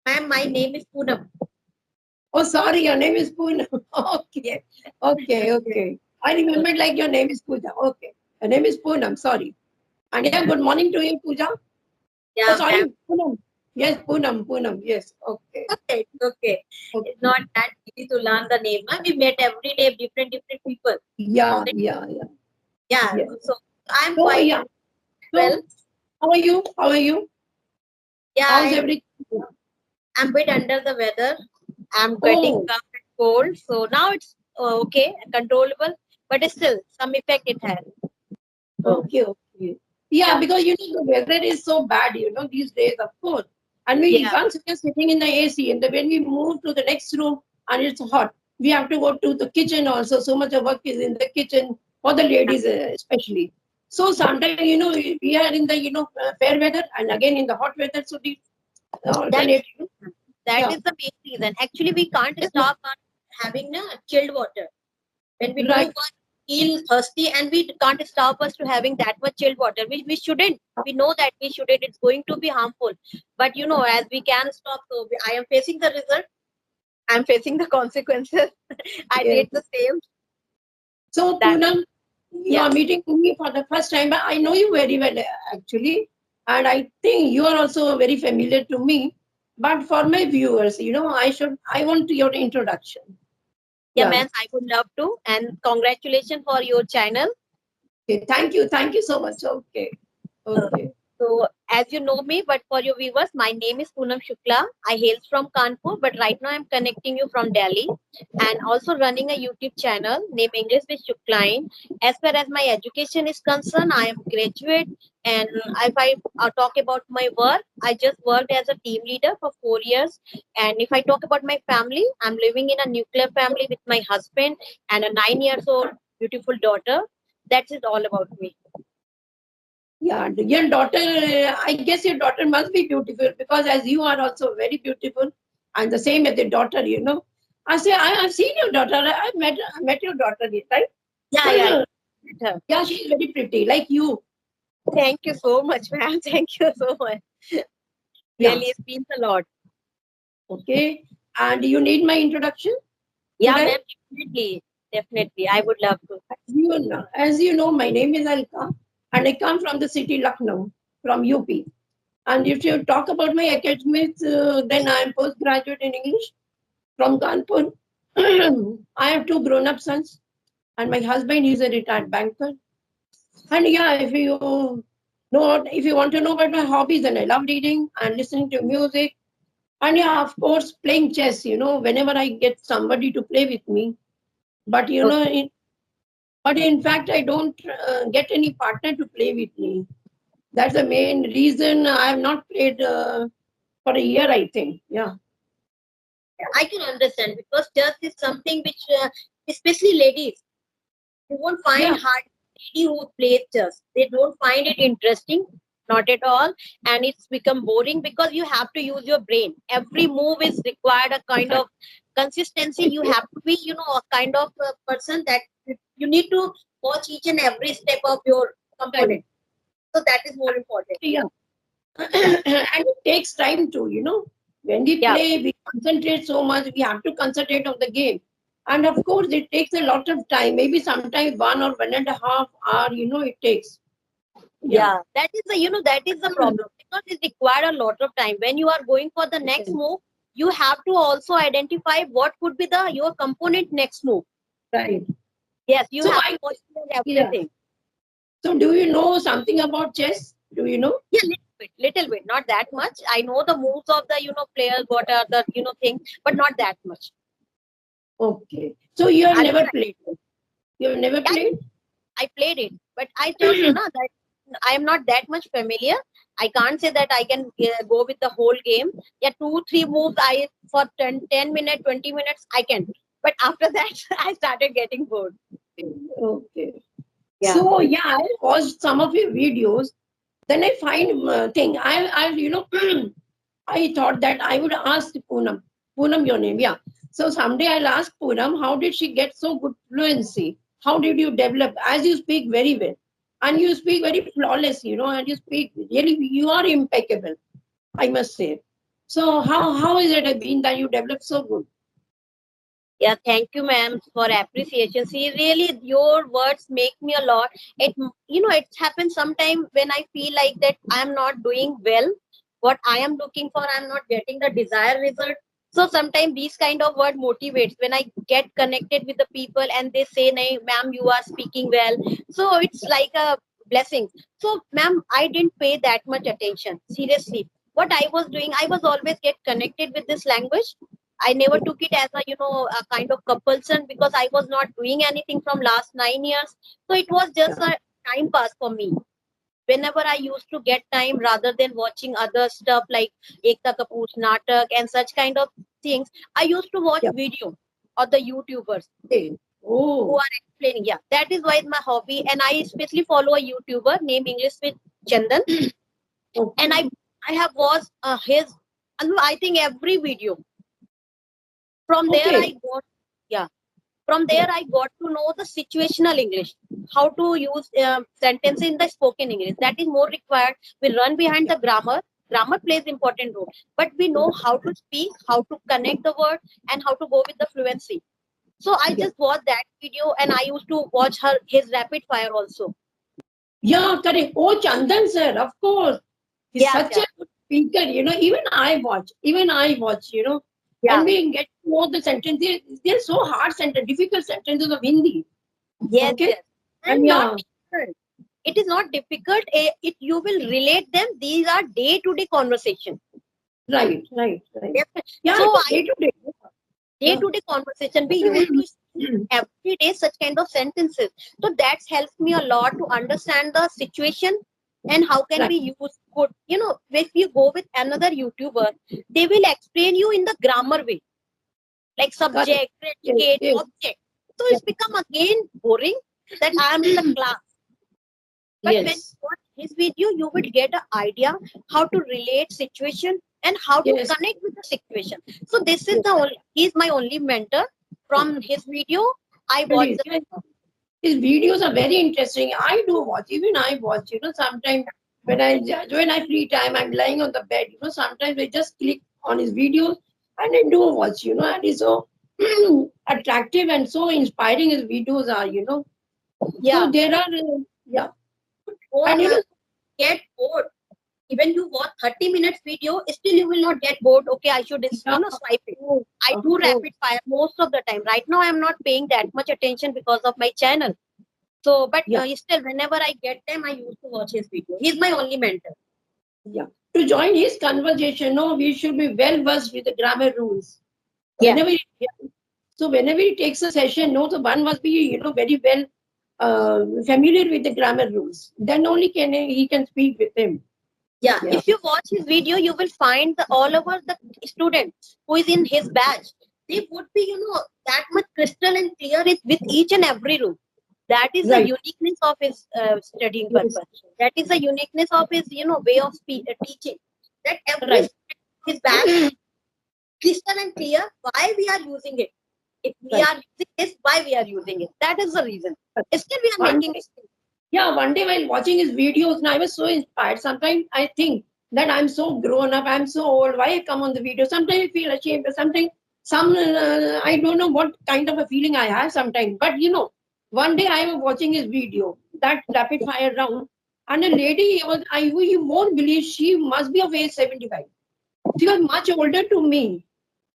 Ma'am, my name is Poonam. Oh, sorry, your name is Poonam. Okay, okay. I remembered like your name is Pooja. Okay, your name is Poonam. Sorry. And yeah, good morning to you, Pooja. Oh, Yeah, ma'am. sorry, Poonam. Yes, Poonam. Yes, okay. Okay, it's okay. It's Okay. not that easy to learn the name. We met every day different people. Yeah, yeah, yeah. Yeah, Yes. so I'm So quite yeah. well. So how are you? How are you? Yeah, How's everything? I'm a bit under the weather. I'm getting Oh, cough and cold. So now it's okay, controllable, but still some effect it has. So okay. Yeah, yeah, because the weather is so bad, these days, of course. And we yeah, once we are sitting in the AC, and when we move to the next room and it's hot, we have to go to the kitchen also. So much of work is in the kitchen for the ladies, especially. So sometimes, we are in the fair weather and again in the hot weather. So the that alternate, that yeah, is the main reason. Actually, we can't yeah, stop on having chilled water. When we do right. work, feel thirsty, and we can't stop us to having that much chilled water. We shouldn't. We know that we shouldn't. It's going to be harmful. But as we can stop, so I am facing the result. I'm facing the consequences. I Yes. did the same. So, That Poonam, you yeah, are meeting me for the first time. But I know you very well, actually. And I think you are also very familiar to me. But for my viewers, I want your introduction. yeah, Yeah. man. I would love to. And congratulations for your channel. Okay. Thank you. Thank you so much. Okay. Uh, Okay. So, as you know me, but for your viewers, my name is Poonam Shukla. I hail from Kanpur, but right now I'm connecting you from Delhi and also running a YouTube channel named English with Shuklain. As far as my education is concerned, I am graduate, and if I talk about my work, I just worked as a team leader for 4 years. And if I talk about my family, I'm living in a nuclear family with my husband and a 9 years old beautiful daughter. That's it all about me. Yeah. Your daughter, I guess your daughter must be beautiful because as you are also very beautiful and the same as the daughter, I've seen your daughter. I met your daughter, Yeah, yeah. right? Yeah. Yeah, she's very pretty, like you. Thank you so much, ma'am. Thank you so much. Yeah. Really, it means a lot. Okay. And you need my introduction? Yeah, Should I? ma'am. Definitely. Definitely. I would love to. As you know, my name is Alka, and I come from the city Lucknow, from UP. And if you talk about my academics, then I am postgraduate in English from Kanpur. I have two grown-up sons, and my husband is a retired banker. And yeah, if you want to know about my hobbies, then I love reading and listening to music. And yeah, of course, playing chess, whenever I get somebody to play with me. But Okay. in fact, I don't get any partner to play with me. That's the main reason I have not played for a year, I think. Yeah. I can understand because chess is something which, especially ladies, you won't find Yeah. hard lady who plays chess. They don't find it interesting, not at all, and it's become boring because you have to use your brain. Every move is required a kind of consistency. You have to be, a kind of person that you need to watch each and every step of your Right. component. So that is more important. Yeah. And it takes time too, When we Yeah, play, we concentrate so much, we have to concentrate on the game. And of course, it takes a lot of time, maybe sometimes 1 or 1.5 hour, it takes. Yeah. yeah. That is the problem because it requires a lot of time. When you are going for the next move, you have to also identify what could be the your component next move. Right. Yes, you So have to watch yeah. everything. So do you know something about chess? Do you know? Yeah, little bit, not that much. I know the moves of the players, what are the things, but not that much. Okay. So you have I'll never try. played. You have never Yeah, played? I played it, but I told you na that I am not that much familiar. I can't say that I can go with the whole game. Yeah, 2 3 moves I for 10 minutes, 20 minutes I can. But after that, I started getting bored. Okay. Yeah. So yeah, I watched some of your videos. Then I find thing. I thought that I would ask Poonam. Poonam, your name, yeah. So someday I'll ask Poonam, how did she get so good fluency? How did you develop? As you speak very well, and you speak very flawless, and you speak really. You are impeccable, I must say. So how is it been that you developed so good? Yeah, thank you, ma'am, for appreciation. See, really, your words make me a lot. It happens sometime when I feel like that I'm not doing well. What I am looking for, I'm not getting the desired result. So sometimes these kind of word motivates when I get connected with the people and they say, "Nahi, ma'am, you are speaking well." So it's like a blessing. So, ma'am, I didn't pay that much attention. Seriously, what I was doing, I was always get connected with this language. I never took it as a kind of compulsion because I was not doing anything from last 9 years. So it was just a time pass for me. Whenever I used to get time rather than watching other stuff like Ekta Kapoor's Natak and such kind of things, I used to watch Yeah. video of the YouTubers Okay. who Oh. are explaining. Yeah, that is why it's my hobby. And I especially follow a YouTuber named English with Chandan. And Okay. I have watched his, I think every video. From there I Okay. got, yeah, from there I got to know the situational English, how to use sentence in the spoken English. That is more required. We run behind the grammar. Grammar plays important role, but we know how to speak, how to connect the word, and how to go with the fluency. So I Yeah. just watched that video, and I used to watch his rapid fire also. Yeah, correct. Oh, Chandan sir, of course. He's Yes, such a yes, good speaker. Even I watch, and yeah, we get to know the sentences. They're so hard sentence, difficult sentences of Hindi. yes, Okay. yes, And and not yeah, difficult. It is not difficult. It you will relate them. These are day to day conversation. right. Yes. Yeah, So it's I day to day. day Yeah. to day conversation we used to see every day such kind of sentences. So that's helped me a lot to understand the situation and how can Right. we use good. If you go with another YouTuber, they will explain you in the grammar way, like Correct. subject, Yes, predicate, yes, object. So yes, it's become again boring that I am in the class. But when you yes, watch his video, you will get an idea how to relate situation and how to yes, connect with the situation. So this is yes. the only, he's my only mentor. From his video, I watch Please, the yes. His videos are very interesting. I do watch. Even I watch. Sometimes when I free time, I'm lying on the bed. Sometimes I just click on his videos and I do watch. And he's so attractive and so inspiring. His videos are. So yeah. there are yeah, Or and get bored. Even you watch 30 minutes video, still you will not get bored. Okay, I should yeah, swipe it. I of do course, rapid fire most of the time. Right now, I'm not paying that much attention because of my channel. So, but yeah, still, whenever I get time, I used to watch his video. He's my only mentor. yeah. To join his conversation, no, we should be well versed with the grammar rules. Yeah. Whenever whenever he takes a session, no, the one must be very well familiar with the grammar rules. Then only can he can speak with him. Yeah, Yeah, if you watch his video, you will find all over the students who is in his batch. They would be, that much crystal and clear with each and every rule. That is the right. uniqueness of his studying Yes, purpose. That is the uniqueness of his, way of teaching. That every right, student in his batch crystal and clear why we are using it. If we right. are using this, why we are using it. That is the reason. Still, we are One making day, mistakes. yeah, one day while watching his videos, now I was so inspired. Sometimes I think that I'm so grown up, I'm so old. Why I come on the video? Sometimes I feel ashamed. Sometimes I don't know what kind of a feeling I have sometimes. But one day I was watching his video, that rapid fire round, and a lady was you won't believe she must be of age 75. She was much older to me,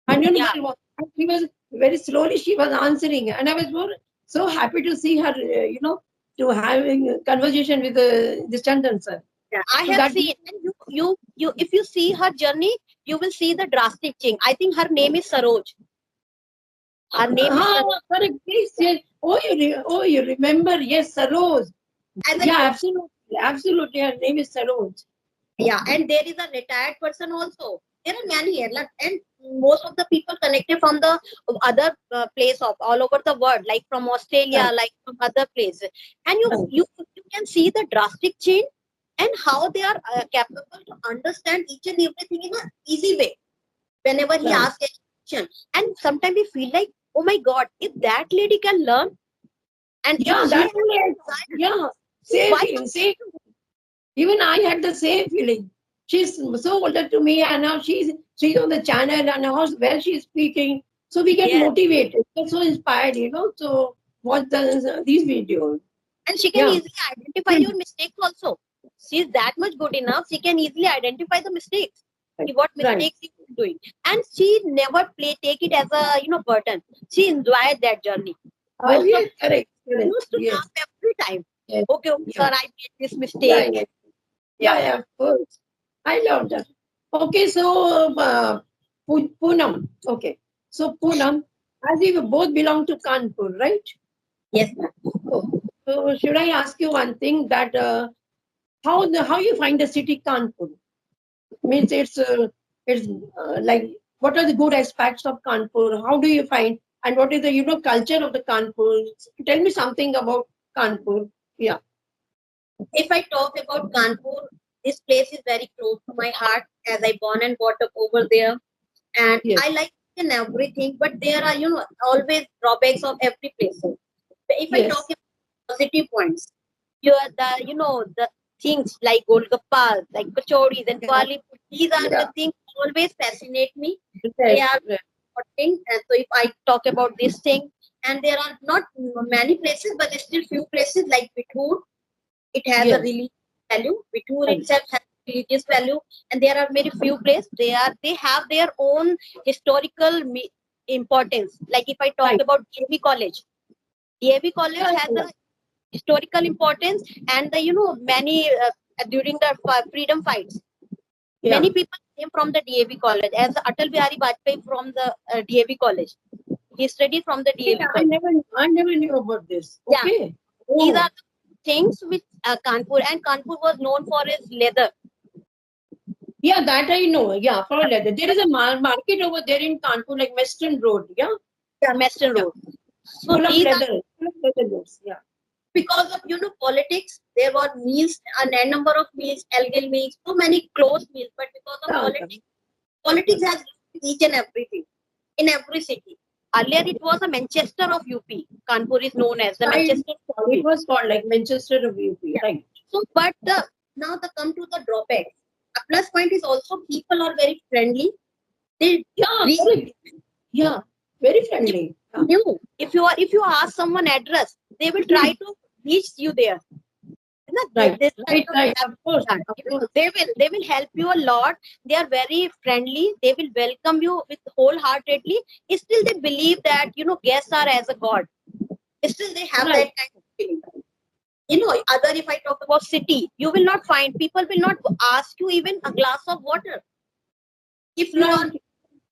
and Yeah. she was very slowly she was answering, and I was so happy to see her. To having a conversation with this Chandan sir. Yeah, I So have that seen, and if you see her journey, you will see the drastic change. I think her name is Saroj. Her name is Saroj. correct. Please, yes. You remember? Yes, Saroj. As I Yeah, told, absolutely. Her name is Saroj. yeah, and there is a retired person also. There are many here, and most of the people connected from the other place of all over the world, like from Australia, Right, like from other places, and you right, you you can see the drastic change and how they are capable to understand each and everything in an easy way whenever he right. asks a question. And sometimes we feel like, oh my God, if that lady can learn and if Yeah, she that's has only. desire, Yeah, so same why feeling. not? Same. Even I had the same feeling. she's so older to me, and now she's on the channel, and how well she's speaking. So we get Yes. motivated. We're so inspired, to watch these videos. And she can Yeah. easily identify your mistakes also. She's that much good enough. She can easily identify the mistakes. Right. What Right. mistakes you are doing. And she never take it as a burden. She enjoyed that journey. Most of Yes, correct. Correct. used to Yes. laugh every time. Yes. Okay, Yeah. sir, I made this Yeah. mistake. Yeah. Yeah. Yeah. Yeah. Of course. I love that. Okay, so Poonam. Okay, so Poonam, as we both belong to Kanpur, right? Yes, ma'am. So should I ask you one thing that how you find the city Kanpur? Means it's like what are the good aspects of Kanpur? How do you find and what is the culture of the Kanpur? Tell me something about Kanpur. Yeah. If I talk about Kanpur, this place is very close to my heart as I born and brought up over there. And Yes. I like in everything, but there are, always drawbacks of every place. If I talk Yes. about positive points, you are the things like golgappas, like kachoris and Yeah. pali. These are the Yeah. things always fascinate me. They Right. are Right. important. And so if I talk about this thing, and there are not many places, but still few places like Bithur, it has a Yes. religious value. Bithur Right. itself has religious value, and there are very few places. They have their own historical importance. Like if I talk Right. about DAV College, DAV Yeah. College has Yeah. a historical importance, and the many during the freedom fights, Yeah. many people came from the DAV College. As Atal Bihari Vajpayee from the DAV College, he studied from the Okay, DAV College. I never knew about this. Yeah, Okay. these Oh, are the things which Kanpur, and Kanpur was known for its leather. yeah, that I know. Yeah, for leather. There is a market over there in Kanpur, like Western Road. Yeah, Yeah, Western yeah, Road. So full of these are leather. Full of leather goods. Yeah, because of politics. There were meals, a number of meals, algal meals, so many close meals. But because of yeah, politics has each and everything in every city. Earlier, it was a Manchester of UP. Kanpur is known as the I, Manchester of it UP. was called like Manchester of UP, Yeah. right? So, but now the come to the drawbacks. A plus point is also people are very friendly. They Yeah, really correct. Yeah, very friendly. Yeah. knew if you ask someone address, they will try to reach you there. Right, This right, kind of right. Of course, that. of course. They will help you a lot. They are very friendly. They will welcome you with wholeheartedly. Still they believe that guests are as a god. Still they have Right, that kind of feeling. Other, if I talk about city, you will not find, people will not ask you even a glass of water. If you are, right.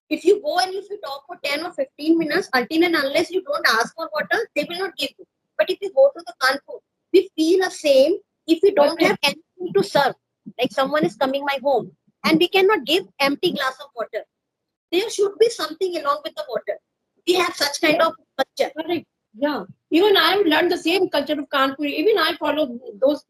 if you go and if you talk for 10 or 15 minutes, until and unless you don't ask for water, they will not give you. But if you go to the Kanpur, we feel the same. If we don't have Correct. anything to serve, like someone is coming my home and we cannot give empty glass of water, there should be something along with the water. We have such kind Yeah, of culture. correct. Yeah. Even I have learned the same culture of Kanpur. Even I follow those,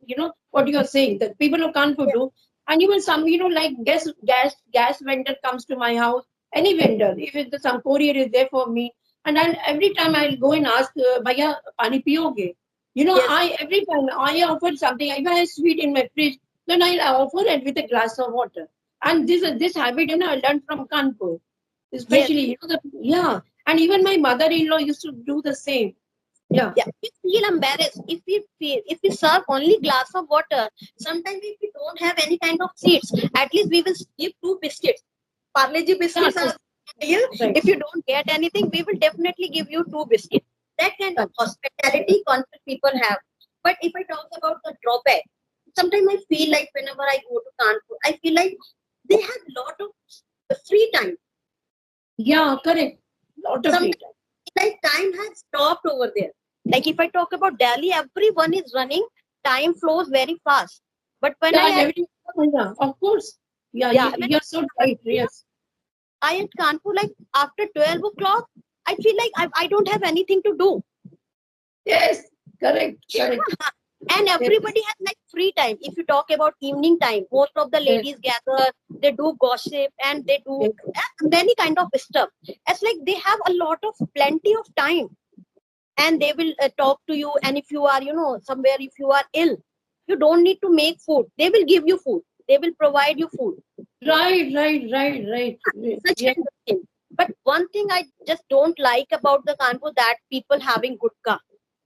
what you are saying, the people of Kanpur Yeah. do. And even some, like gas vendor comes to my house, any vendor, if it's some courier is there for me. And then every time I'll go and ask, Bhaiya, pani piyoge? Yes. Every time I offer something, if I have sweet in my fridge, then I'll offer it with a glass of water. And this habit, I learned from Kanpur. Yes. Especially, yeah. And even my mother-in-law used to do the same. Yeah. Yeah, we feel embarrassed if we serve only glass of water. Sometimes if we don't have any kind of seeds, at least we will give two biscuits. Parle-G Yeah, biscuits are yes, here. right. If you don't get anything, we will definitely give you two biscuits. That kind of Right. hospitality concept people have. But if I talk about the drawback, sometimes I feel like whenever I go to Kanpur, I feel like they have lot of free time. Yeah, correct. Lot of free Sometimes time. like time has stopped over there. Like if I talk about Delhi, everyone is running. Time flows very fast. But when Yeah, I and at every yeah, of course. Yeah, yeah, when you're so right. Yes. I at Kanpur, like after 12 o'clock, I feel like I don't have anything to do. Yes. Correct. Correct. And Yes. everybody has like free time. If you talk about evening time, most of the Yes. ladies gather, they do gossip and they do Yes. many kind of stuff. It's like they have a lot of plenty of time, and they will talk to you. And if you are somewhere, if you are ill, you don't need to make food, they will give you food. they will provide you food. Right. Such Yeah. kind of thing. But one thing I just don't like about the Kanpur, that people having gutka.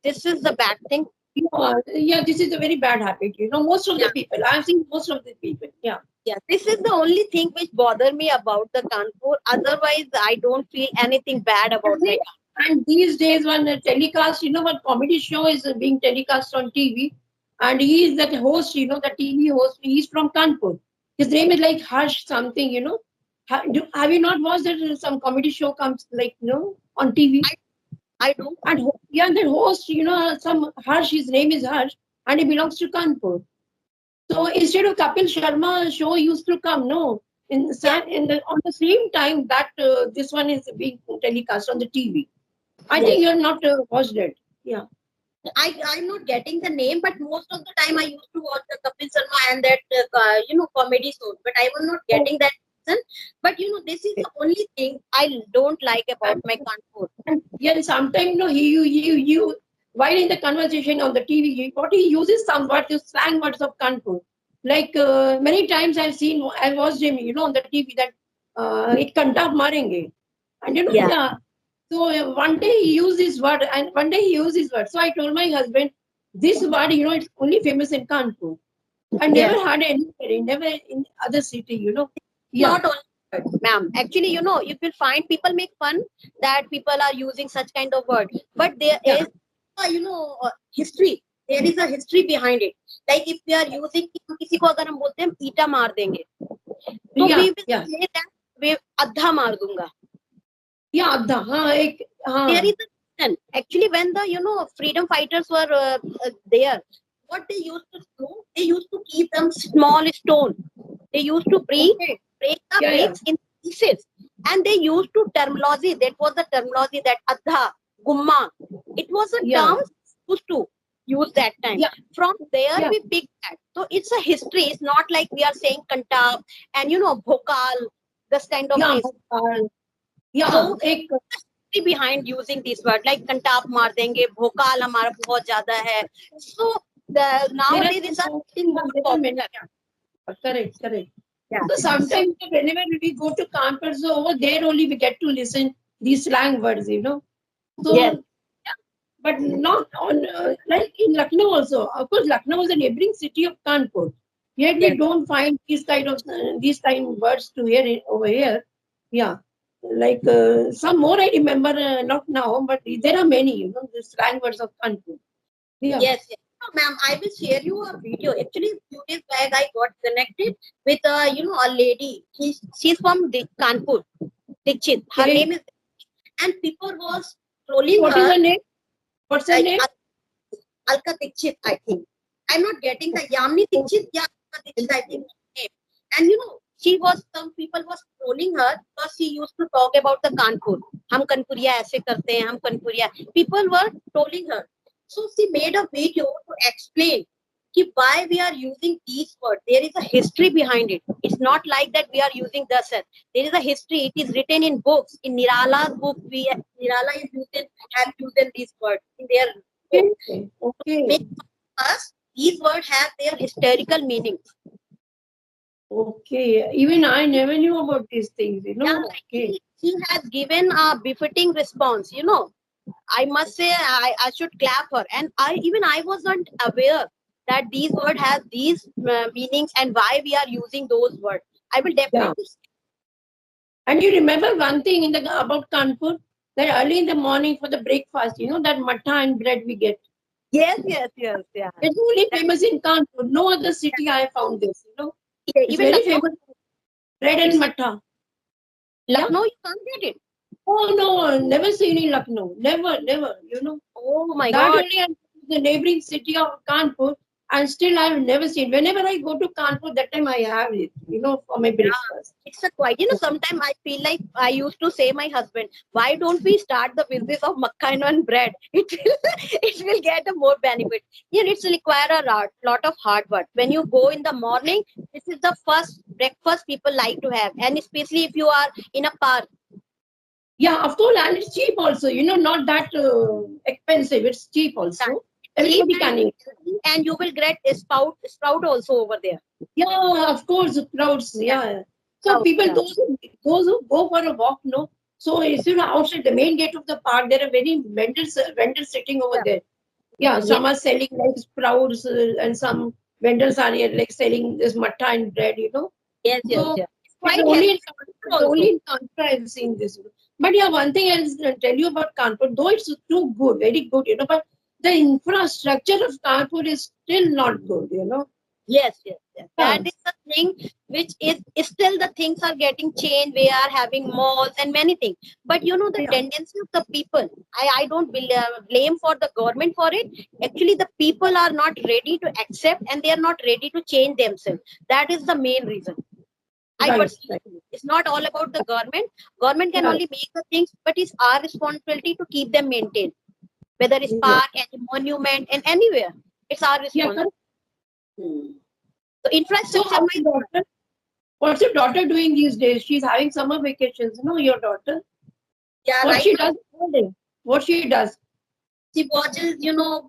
This is the bad thing. Yeah, this is a very bad habit. Most of Yeah, the people, I've seen most of the people. Yeah. yeah. This is the only thing which bother me about the Kanpur. Otherwise, I don't feel anything bad about my Kanpur. And these days, when the telecast, one comedy show is being telecast on TV, and he is the host, the TV host, he's from Kanpur. His name is like Harsh something. Have you not watched that some comedy show comes like, on TV? I do. And yeah, the host, some Harsh, his name is Harsh, and he belongs to Kanpur. So instead of Kapil Sharma show used to come, no, Yeah, on the same time that this one is being telecast on the TV. I yes. think you're not watched it. Yeah. I'm not getting the name, but most of the time I used to watch the Kapil Sharma and that comedy shows. But I was not getting that reason. But this is the only thing I don't like about my Kanpur. And yeah, sometimes you while in the conversation on the TV, what he uses some words, slang words of Kanpur. Like many times I watched him, on the TV that it can't marenge. And Yeah, yeah. So one day he used this word, and one day he used this word. So I told my husband, this word, it's only famous in Kanpur. I never yes. had anywhere, never in other city. Yeah, Not only word, ma'am. Actually, you will find people make fun that people are using such kind of word, but there yeah, is history. There is a history behind it. Like if we are using, किसी को अगर हम बोलते हैं ईटा मार देंगे, तो yeah, we will yeah. say that we अद्धा मार दूंगा. Yeah, adha, There is a reason. Actually, when the freedom fighters were there, what they used to do, they used to keep them small stone. They used to okay. break the Yeah, yeah, bricks in pieces, and they used to terminology. That was the terminology, that adha, gumma. It was a yeah, term used to use that time. yeah, From there yeah, we picked that. So it's a history. It's not like we are saying kantab and bhokal, this kind of yeah, things. yeah, So behind using this word like Kantap मार देंगे भोकाल हमारा बहुत ज्यादा है. So nowadays these are getting more there are many. popular. Yeah, correct. Yeah. So sometimes whenever we go to Kanpur, so over there only we get to listen these slang words. Yes. So, but not on like in Lucknow also. Of course, Lucknow is a neighboring city of Kanpur. Yet we Yes. don't find these kind of words to hear it over here. Yeah, like some more I remember, not now, but there are many. The slang words of Kanpur. Yeah. Yes. Yes. No, ma'am, I will share you a video. Actually, few days back I got connected with a lady. She's from Kanpur, Dikshit. Her Okay. name is, and people was trolling What is her her name? What's her like name? Alka Dikshit, I think. I'm not getting the Yamni Dikshit. Yeah, Alka Dikshit, I think. Name. And some people was trolling her because she used to talk about the Kanpur. हम कनपुरिया ऐसे करते हैं, हम कनपुरिया. People were trolling her. So she made a video to explain why we are using these words. There is a history behind it. It's not like that we are using the set. There is a history. It is written in books. In Nirala's book, Nirala is have used these words in their book. Okay. Make us these words have their historical meanings. Okay. Even I never knew about these things. Yeah, Okay. she has given a befitting response. I must say I should clap her. And I wasn't aware that these words have these meanings and why we are using those words. I will Yeah. definitely. And you remember one thing about Kanpur, that early in the morning for the breakfast, that matta and bread we get. Yes, yeah. It's only famous in Kanpur. No other city I found this. Yeah, It's even very Lucknow, famous. Bread and matta. Yeah. Lucknow, you can't get it. Oh no, never seen in Lucknow. Never. Oh my That God. only in the neighboring city of Kanpur, and still I have never seen. Whenever I go to Kanpur, that time I have it, for my breakfast. It's a quite, sometimes I feel like I used to say my husband, why don't we start the business of makka and bread? It will get a more benefit. It's require a lot of hard work. When you go in the morning, this is the first breakfast people like to have. And especially if you are in a park. Yeah, of course, and it's cheap also. Not that expensive. It's cheap also. Everybody can eat. and you will get a sprout also over there. Yeah, of course, crowds. Yeah. So Sprouts, people, yeah. those who go for a walk, no. So you know, outside the main gate of the park, there are many vendors sitting over Yeah. there. Yeah, Yeah. some are selling like sprouts, and some vendors are here like selling this matta and bread. You know. Yes, yes, So yes. It's it's quite only in healthy it's also. only in Kanpur I've seen this. But yeah, one thing I'll tell you about Kanpur, though it's too good, very good, you know, but the infrastructure of Kanpur is still not good, you know. Yes, yes, yes. Yeah, That is the thing which is still the things are getting changed. We are having malls and many things. But you know the yeah, tendency of the people. I don't blame for the government for it. Actually, the people are not ready to accept and they are not ready to change themselves. That is the main reason. I right, personally right. feel. It's not all about the government. Government can Yeah, only make the things, but it's our responsibility to keep them maintained. Whether it's yeah, park, any monument, and anywhere, it's our yeah, responsibility. correct. Hmm. So So infrastructure, how's your daughter? What's your daughter doing these days? She's having summer vacations, no, your daughter? yeah, What right she now does all day? What she does? she watches,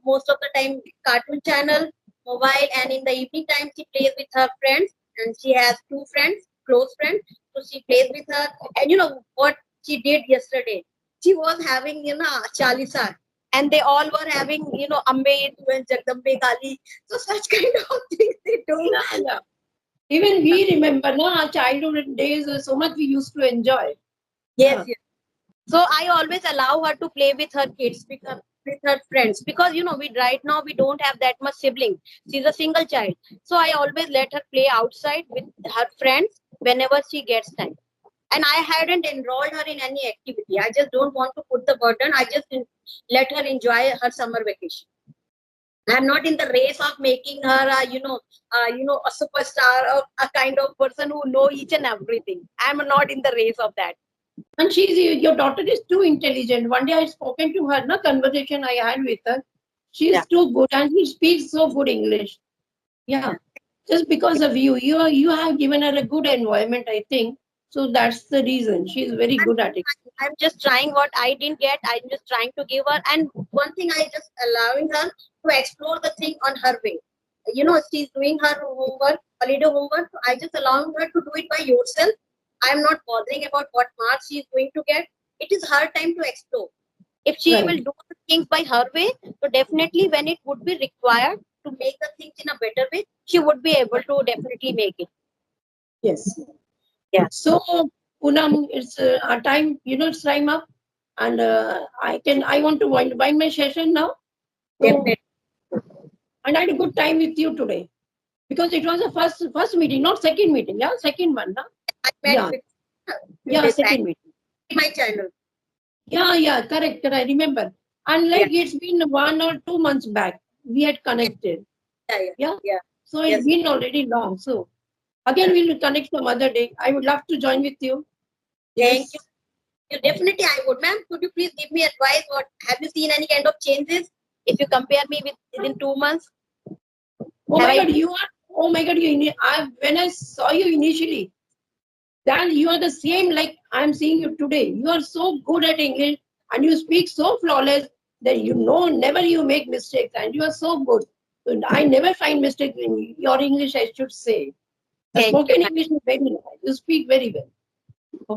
most of the time cartoon channel, mobile, and in the evening time she plays with her friends, and she has two friends, close friends. So she plays with her, and you know what she did yesterday? She was having, Chalisa, and they all were having, Ambe and Jagdambe Kali. So such kind of things they do. Yeah, yeah. Even we remember, no, our childhood days, so much we used to enjoy. Yes, Yeah, yes. So I always allow her to play with her kids, with her friends, because we right now we don't have that much sibling. She's a single child, so I always let her play outside with her friends whenever she gets time. And I hadn't enrolled her in any activity. I just don't want to put the burden. I just let her enjoy her summer vacation. I'm not in the race of making her, a superstar or a kind of person who know each and everything. I'm not in the race of that. and your daughter is too intelligent. One day I spoken to her, no conversation I had with her. She Yeah. is too good and she speaks so good English. Yeah, just because of you have given her a good environment, I think. So that's the reason she is very I'm good at it. I'm just trying what I didn't get. I'm just trying to give her. And one thing, I just allowing her to explore the thing on her way. She's doing her homework, holiday homework. So I just allowing her to do it by yourself. I'm not bothering about what marks she's going to get. It is her time to explore. If she will Right. do the things by her way, so definitely when it would be required to make the things in a better way, she would be able to definitely make it. Yes. Yeah, So Poonam, it's our time. You know, it's time up, and I want to wind my session now. So, definitely. and I had a good time with you today because it was a first meeting, not second meeting. Yeah, second one. No? I met Yeah, with a few yeah, days back second meeting. in my channel. Yeah, yeah, correct, correct. I remember. And Yeah, like it's been 1 or 2 months back, we had yeah, connected. yeah, yeah. Yeah. Yeah. So it's Yes. been already long. So again, Yeah. we'll connect some other day. I would love to join with you. Thank you. Yes. Definitely, I would, ma'am. Could you please give me advice? What have you seen any kind of changes? If you compare me with within 2 months, Oh have my I? God, you are. Oh my God, when I saw you initially, then you are the same like I'm seeing you today. You are so good at English and you speak so flawless that you know never you make mistakes and you are so good. So I never find mistakes in your English, I should say. The Thank you, spoken ma'am. English is very nice. You speak very well.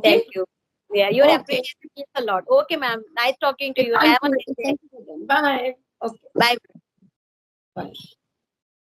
Thank Okay? you. Yeah, your Okay. appreciation means a lot. Okay, ma'am. Nice talking to you. Thank Have a you. nice day. Thank you. Bye. Okay. Bye. Bye.